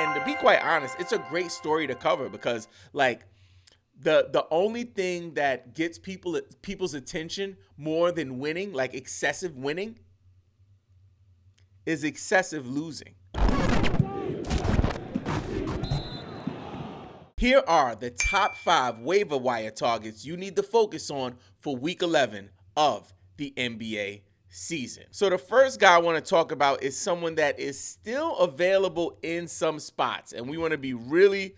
And to be quite honest, it's a great story to cover because like the only thing that gets people's attention more than winning, like excessive winning, is excessive losing. Here are the top 5 waiver wire targets you need to focus on for week 11 of the NBA season. So the first guy I want to talk about is someone that is still available in some spots, and we want to be really,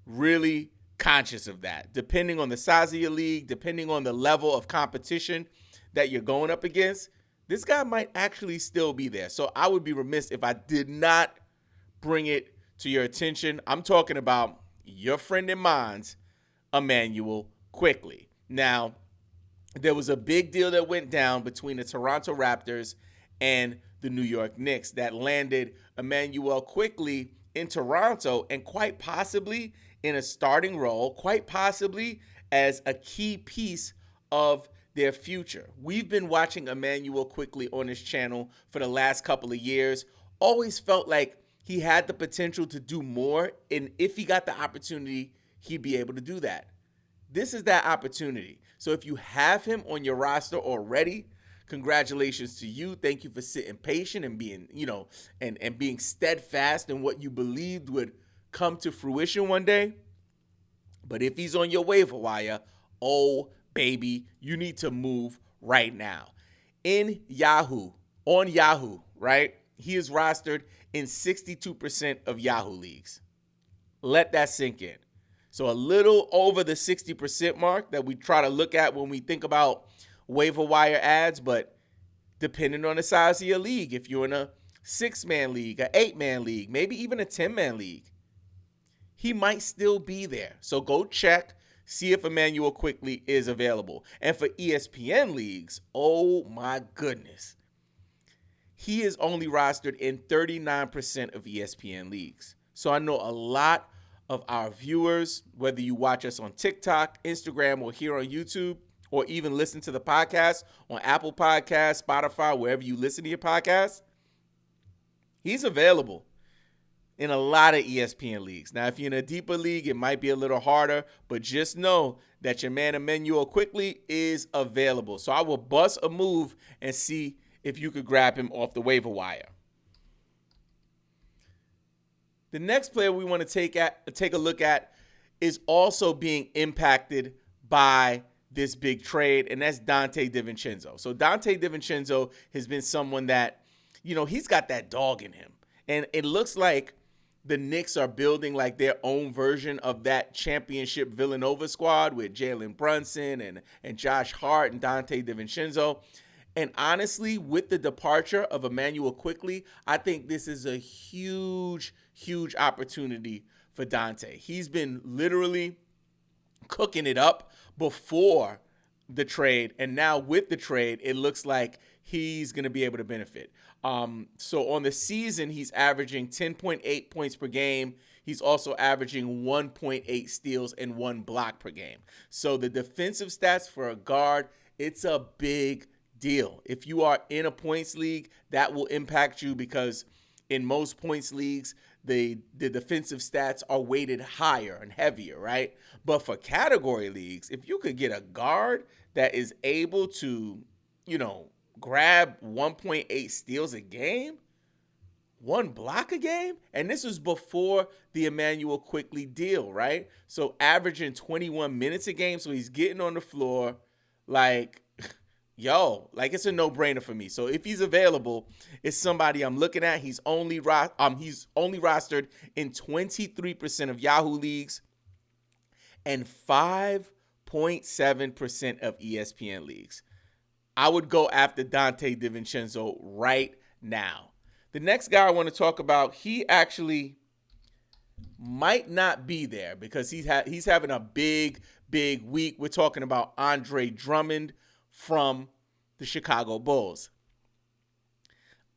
really conscious of that. Depending on the size of your league, depending on the level of competition that you're going up against, this guy might actually still be there. So I would be remiss if I did not bring it to your attention. I'm talking about your friend and mine's Immanuel Quickley. Now, there was a big deal that went down between the Toronto Raptors and the New York Knicks that landed Immanuel Quickley in Toronto and quite possibly in a starting role, quite possibly as a key piece of their future. We've been watching Immanuel Quickley on this channel for the last couple of years. Always felt like he had the potential to do more, and if he got the opportunity, he'd be able to do that. This is that opportunity. So if you have him on your roster already, congratulations to you. Thank you for sitting patient and being, and being steadfast in what you believed would come to fruition one day. But if he's on your waiver wire, oh baby, you need to move right now. On Yahoo, right? He is rostered in 62% of Yahoo leagues. Let that sink in. So a little over the 60% mark that we try to look at when we think about waiver wire ads, but depending on the size of your league, if you're in a 6-man league, an 8-man league, maybe even a 10-man league, he might still be there. So go check, see if Immanuel Quickley is available. And for ESPN leagues, oh my goodness, he is only rostered in 39% of ESPN leagues. So I know a lot of our viewers, whether you watch us on TikTok, Instagram, or here on YouTube, or even listen to the podcast on Apple Podcasts, Spotify, wherever you listen to your podcasts, he's available in a lot of ESPN leagues. Now, if you're in a deeper league, it might be a little harder, but just know that your man Immanuel Quickley is available. So I will bust a move and see if you could grab him off the waiver wire. The next player we want to take a look at is also being impacted by this big trade, and that's Donte DiVincenzo. So Donte DiVincenzo has been someone that, he's got that dog in him. And it looks like the Knicks are building like their own version of that championship Villanova squad with Jalen Brunson and Josh Hart and Donte DiVincenzo. And honestly, with the departure of Immanuel Quickley, I think this is a huge, huge opportunity for Donte. He's been literally cooking it up before the trade, and now with the trade, it looks like he's going to be able to benefit. So on the season, he's averaging 10.8 points per game. He's also averaging 1.8 steals and 1 block per game. So the defensive stats for a guard, it's a big deal. If you are in a points league, that will impact you because in most points leagues, the defensive stats are weighted higher and heavier, right? But for category leagues, if you could get a guard that is able to, grab 1.8 steals a game, 1 block a game, and this was before the Immanuel Quickley deal, right? So averaging 21 minutes a game, so he's getting on the floor like, it's a no-brainer for me. So if he's available, it's somebody I'm looking at. He's only rostered in 23% of Yahoo leagues and 5.7% of ESPN leagues. I would go after Donte DiVincenzo right now. The next guy I want to talk about, he actually might not be there because he's having a big week. We're talking about Andre Drummond from the Chicago Bulls.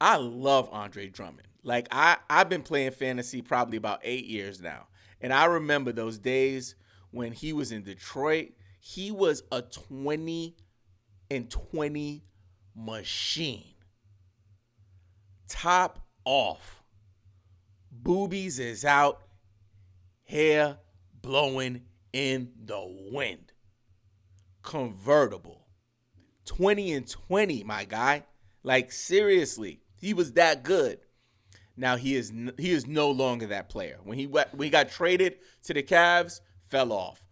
I love Andre Drummond. Like, I've been playing fantasy probably about 8 years now. And I remember those days when he was in Detroit. He was a 20 and 20 machine. Top off. Boobies is out, hair blowing in the wind. Convertible. 20 and 20, my guy. Like, seriously, he was that good. Now he is no longer that player. When he got traded to the Cavs, fell off.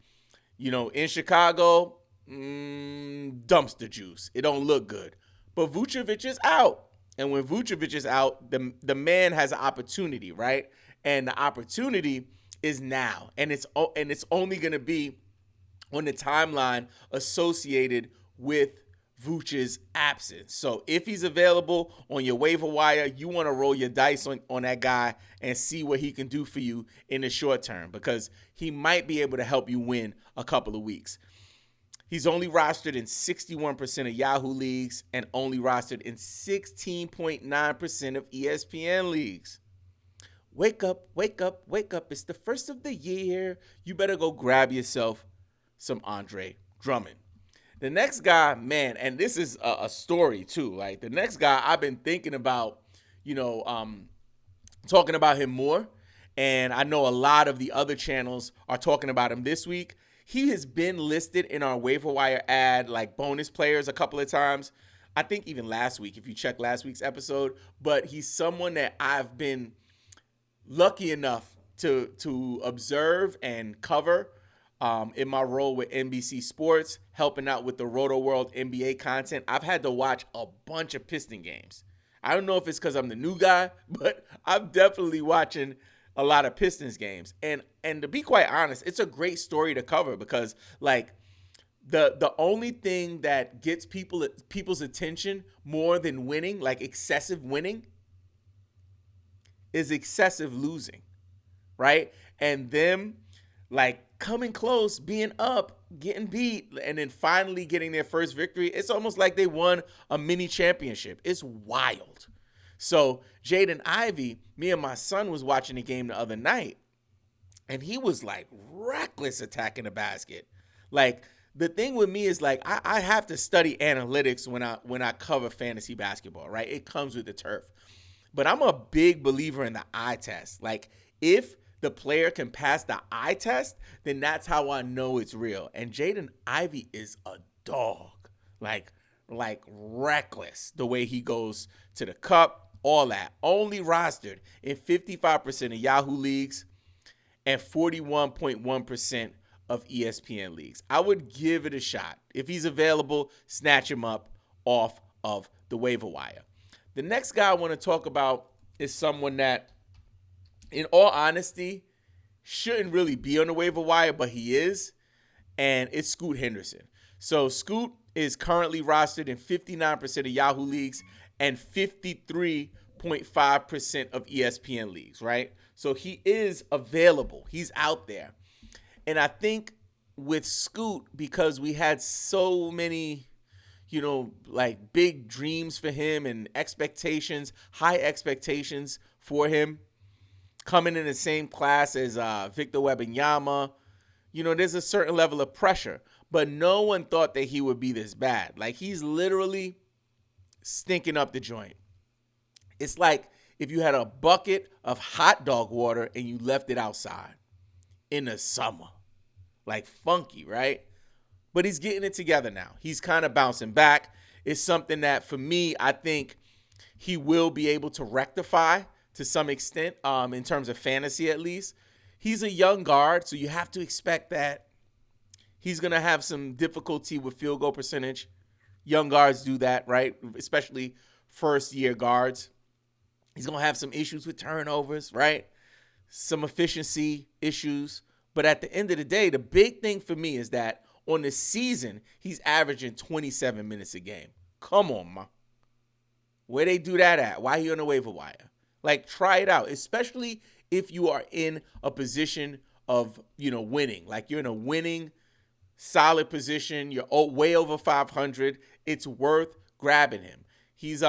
In Chicago, dumpster juice. It don't look good. But Vucevic is out. And when Vucevic is out, the man has an opportunity, right? And the opportunity is now. And it's only going to be on the timeline associated with Vucevic's absence. So if he's available on your waiver wire, you want to roll your dice on that guy and see what he can do for you in the short term, because he might be able to help you win a couple of weeks. He's only rostered in 61% of Yahoo leagues and only rostered in 16.9% of ESPN leagues. Wake up, wake up, wake up. It's the first of the year. You better go grab yourself some Andre Drummond. The next guy, man, and this is a story too. Like, the next guy, I've been thinking about, talking about him more. And I know a lot of the other channels are talking about him this week. He has been listed in our waiver wire ad, like bonus players, a couple of times. I think even last week, if you check last week's episode. But he's someone that I've been lucky enough to observe and cover in my role with NBC Sports, helping out with the Roto World NBA content. I've had to watch a bunch of Piston games. I don't know if it's because I'm the new guy, but I'm definitely watching a lot of Pistons games. And to be quite honest, it's a great story to cover, because like the only thing that gets people's attention more than winning, like excessive winning, is excessive losing, right? And them like coming close, being up, getting beat, and then finally getting their first victory. It's almost like they won a mini championship. It's wild. So Jaden Ivey, me and my son was watching the game the other night, and he was like reckless attacking the basket. Like, the thing with me is like I have to study analytics when I cover fantasy basketball, right? It comes with the turf. But I'm a big believer in the eye test. Like, if the player can pass the eye test, then that's how I know it's real. And Jaden Ivey is a dog. Like reckless, the way he goes to the cup, all that. Only rostered in 55% of Yahoo leagues and 41.1% of ESPN leagues. I would give it a shot. If he's available, snatch him up off of the waiver wire. The next guy I want to talk about is someone that, in all honesty, shouldn't really be on the waiver wire, but he is, and it's Scoot Henderson. So Scoot is currently rostered in 59% of Yahoo leagues and 53.5% of ESPN leagues, right? So he is available. He's out there. And I think with Scoot, because we had so many, like big dreams for him and expectations, high expectations for him, coming in the same class as Victor Wembanyama, there's a certain level of pressure. But no one thought that he would be this bad. Like, he's literally stinking up the joint. It's like if you had a bucket of hot dog water and you left it outside in the summer. Like, funky, right? But he's getting it together now. He's kind of bouncing back. It's something that, for me, I think he will be able to rectify to some extent, in terms of fantasy at least. He's a young guard, so you have to expect that he's going to have some difficulty with field goal percentage. Young guards do that, right? Especially first-year guards. He's going to have some issues with turnovers, right? Some efficiency issues. But at the end of the day, the big thing for me is that on the season, he's averaging 27 minutes a game. Come on, man. Where they do that at? Why he on the waiver wire? Like, try it out, especially if you are in a position of, winning. Like, you're in a winning, solid position. You're way over 500. It's worth grabbing him. He's,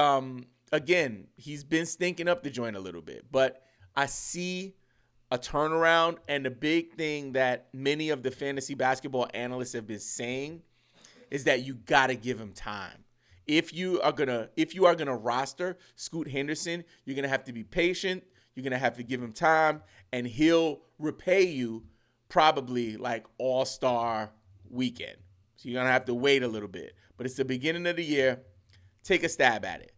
again, he's been stinking up the joint a little bit. But I see a turnaround, and the big thing that many of the fantasy basketball analysts have been saying is that you got to give him time. If you are gonna roster Scoot Henderson, you're gonna have to be patient. You're going to have to give him time, and he'll repay you probably like All-Star weekend. So you're going to have to wait a little bit. But it's the beginning of the year. Take a stab at it.